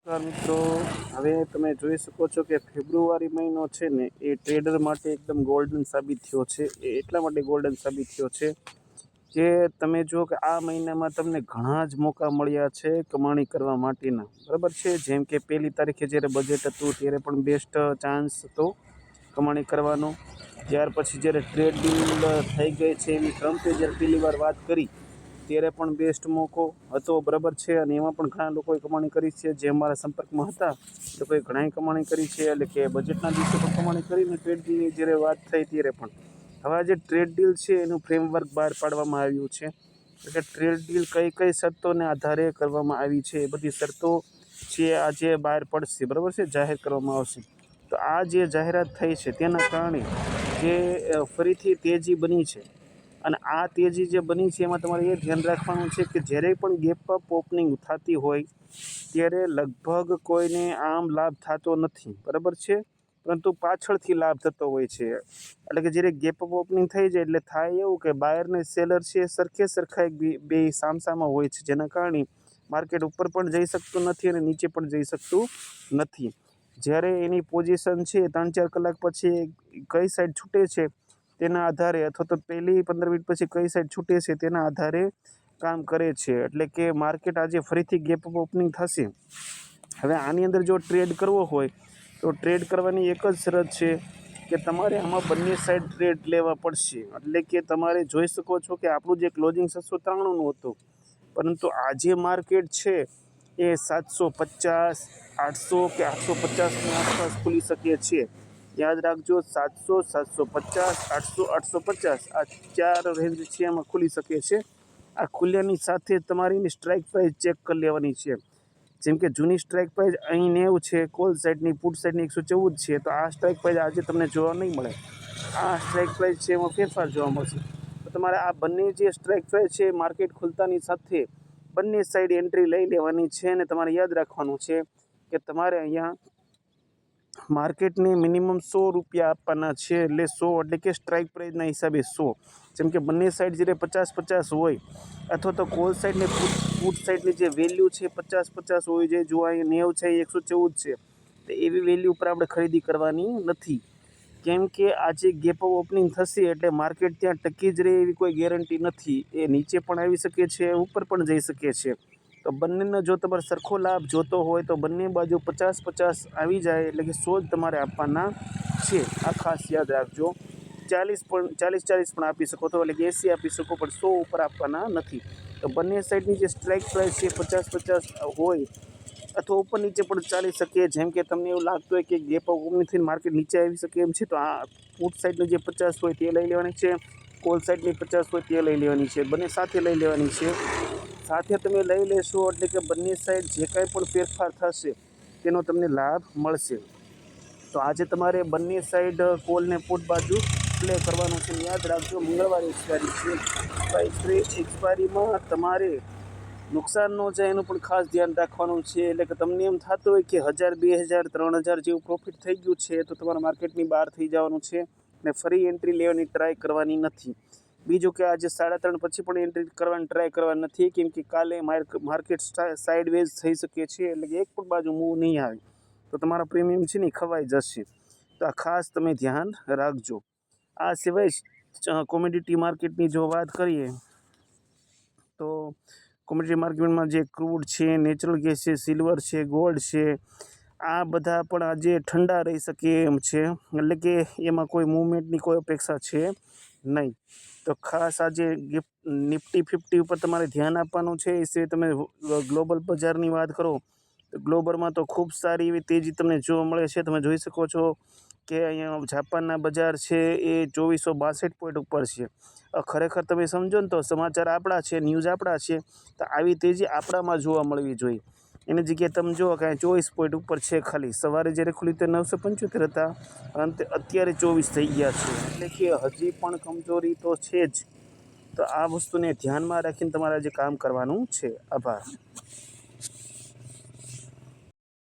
મિત્રો, હવે તમે જોઈ શકો છો કે ફેબ્રુઆરી મહિનો છે ને એ ટ્રેડર માટે એકદમ ગોલ્ડન સાબિત થયો છે. એ એટલા માટે ગોલ્ડન સાબિત થયો છે કે તમે જુઓ કે આ મહિનામાં તમને ઘણા જ મોકા મળ્યા છે કમાણી કરવા માટેના, બરાબર છે. જેમ કે 1લી તારીખે જ્યારે બજેટ હતું ત્યારે પણ બેસ્ટ ચાન્સ હતો કમાણી કરવાનો. ત્યાર પછી જ્યારે ટ્રેડ ડીલ થઈ ગઈ છે એવી ટ્રમ્પે જ્યારે પહેલી વાર વાત કરી ત્યારે પણ બેસ્ટ મોકો હતો, બરાબર છે. અને એમાં પણ ઘણા લોકોએ કમાણી કરી છે જે અમારા સંપર્કમાં હતા. એ લોકોએ ઘણાય કમાણી કરી છે, એટલે કે બજેટના દિવસે પણ કમાણી કરીને ટ્રેડ ડીલની જ્યારે વાત થઈ ત્યારે પણ. હવે આ જે ટ્રેડ ડીલ છે એનું ફ્રેમવર્ક બહાર પાડવામાં આવ્યું છે, એટલે ટ્રેડ ડીલ કઈ કઈ શરતોને આધારે કરવામાં આવી છે એ બધી શરતો છે આજે બહાર પડશે, બરાબર છે, જાહેર કરવામાં આવશે. તો આ જે જાહેરાત થઈ છે તેના કારણે જે ફરીથી તેજી બની છે, અને આ તેજી જે બની છે એમાં તમારે એ ધ્યાન રાખવાનું છે કે જ્યારે પણ ગેપ અપ ઓપનિંગ થતી હોય ત્યારે લગભગ કોઈને આમ લાભ થતો નથી, બરાબર છે, પરંતુ પાછળથી લાભ થતો હોય છે. એટલે કે જ્યારે ગેપ અપ ઓપનિંગ થઈ જાય એટલે થાય એવું કે બાયર ને સેલર છે સરખે સરખા બે સામસામા હોય છે, જેના કારણે માર્કેટ ઉપર પણ જઈ શકતું નથી અને નીચે પણ જઈ શકતું નથી. જ્યારે એની પોઝિશન છે 3-4 કલાક પછી કઈ સાઈડ છૂટે છે તેના આધારે, અથવા તો પહેલી 15 મિનિટ પછી કઈ સાઈડ છૂટે છે તેના આધારે કામ કરે છે. એટલે કે માર્કેટ આજે ફરીથી ગેપ અપ ઓપનિંગ થશે. હવે આની અંદર જો ટ્રેડ કરવો હોય તો ટ્રેડ કરવાની એક જ શરત છે કે તમારે આમાં બંને સાઈડ ટ્રેડ લેવા પડશે. એટલે કે તમારે જોઈ શકો છો કે આપણું જે ક્લોઝિંગ 693નું હતું, પરંતુ આજે માર્કેટ છે એ 750, 800 કે 850ની આસપાસ ખુલી શકે છે. યાદ રાખજો, 700, 750, 800, 850 આ 4 રેન્જ છે એમાં ખુલી શકે છે. આ ખુલ્યાની સાથે તમારી સ્ટ્રાઇક પ્રાઇસ ચેક કરી લેવાની છે. જેમ કે જૂની સ્ટ્રાઇક પ્રાઇસ અહીં 90 છે, કોલ સાઇડની પુટ સાઇડની 114 છે, તો આ સ્ટ્રાઇક પ્રાઇસ આજે તમને જોવા નહીં મળે. આ સ્ટ્રાઇક પ્રાઇસ છે એમાં ફેરફાર જોવા મળશે. તો તમારે આ બંને જે સ્ટ્રાઇક પ્રાઇસ છે માર્કેટ ખુલતાની સાથે બંને સાઈડ એન્ટ્રી લઈ લેવાની છે. અને તમારે યાદ રાખવાનું છે કે તમારે અહીંયા માર્કેટને મિનિમમ ₹100 આપવાના છે, એટલે 100 એટલે કે સ્ટ્રાઇક પ્રાઇસના હિસાબે 100. જેમ કે બંને સાઈડ જ્યારે 50-50 હોય, અથવા તો કોલ સાઈડ ને પુટ સાઈડની જે વેલ્યુ છે 50-50 હોય છે, જો અહીં 90 છે, 114 છે, તો એવી વેલ્યુ ઉપર આપણે ખરીદી કરવાની નથી. કેમ કે આજે ગેપ અપ ઓપનિંગ થશે એટલે માર્કેટ ત્યાં ટકી જ રહે એવી કોઈ ગેરંટી નથી. એ નીચે પણ આવી શકે છે, ઉપર પણ જઈ શકે છે. તો બંનેનો જો તમારે સરખો લાભ જોતો હોય તો બંને બાજુ 50-50 આવી જાય, એટલે કે 100 જ તમારે આપવાના છે. આ ખાસ યાદ રાખજો. 40-40 પણ આપી શકો તો, એટલે કે 80 આપી શકો, પણ 100 ઉપર આપવાના નથી. તો બંને સાઈડની જે સ્ટ્રાઇક પ્રાઇસ છે 50-50 હોય, અથવા ઉપર નીચે પણ ચાલી શકે. જેમ કે તમને એવું લાગતું હોય કે ગેપ અપ ઓપનિંગ થઈને માર્કેટ નીચે આવી શકે એમ છે, તો આ પુટ સાઈડની જે 50 હોય તે લઈ લેવાની છે, કોલ સાઈડની 50 હોય તે લઈ લેવાની છે, બંને સાથે લઈ લેવાની છે. સાથે તમે લઈ લેશો એટલે કે બંને સાઈડ જે કાંઈ પણ ફેરફાર થશે તેનો તમને લાભ મળશે. તો આજે તમારે બંને સાઈડ કોલ ને પુટ બાજુ પ્લે કરવાનું છે. યાદ રાખજો, મંગળવારે એક્સપાયરી છે, તો એક્સપાયરીમાં તમારે નુકસાન ન જાય એનું પણ ખાસ ધ્યાન રાખવાનું છે. એટલે કે તમને એમ થતું હોય કે 1000, 2000, 3000 જેવું પ્રોફિટ થઈ ગયું છે તો તમારા માર્કેટની બહાર થઈ જવાનું છે ને ફરી એન્ટ્રી લેવાની ટ્રાય કરવાની નથી. બીજું કે આજે 3:30 પછી પણ એન્ટ્રી કરવાની ટ્રાય કરવાની નથી, કેમ કે કાલે માર્કેટ સાઇડવેઝ થઈ શકે છે, એટલે કે એક પણ બાજુ મૂવ નહીં આવે તો તમારા પ્રીમિયમ છે ને ખવાઈ જશે. તો આ ખાસ તમે ધ્યાન રાખજો. આ સિવાય કોમોડિટી માર્કેટની જો વાત કરીએ તો કોમોડિટી માર્કેટમાં જે ક્રૂડ છે, નેચરલ ગેસ છે, સિલ્વર છે, ગોલ્ડ છે, આ બધા પણ આજે ઠંડા રહી શકે એમ છે, એટલે કે એમાં કોઈ મૂવમેન્ટની કોઈ અપેક્ષા છે નહીં. તો ખાસ આજે નિફ્ટી 50 ઉપર તમારે ધ્યાન આપવાનું છે. એ સિવાય તમે ગ્લોબલ બજારની વાત કરો તો ગ્લોબલમાં તો ખૂબ સારી એવી તેજી તમને જોવા મળે છે. તમે જોઈ શકો છો કે અહીંયા જાપાનના બજાર છે એ 2462 પોઈન્ટ ઉપર છે. ખરેખર તમે સમજો ને તો સમાચાર આપણા છે, ન્યૂઝ આપણા છે, તો આવી તેજી આપણામાં જોવા મળવી જોઈએ. એની જગ્યાએ તમે જુઓ કે 24 પોઈન્ટ ઉપર છે ખાલી. સવારે જ્યારે ખુલી તો 975 હતા, અંતે અત્યારે 24 થઈ ગયા છે, એટલે કે હજી પણ કમજોરી તો છે જ. તો આ વસ્તુને ધ્યાનમાં રાખીને તમારે આજે કામ કરવાનું છે. આભાર.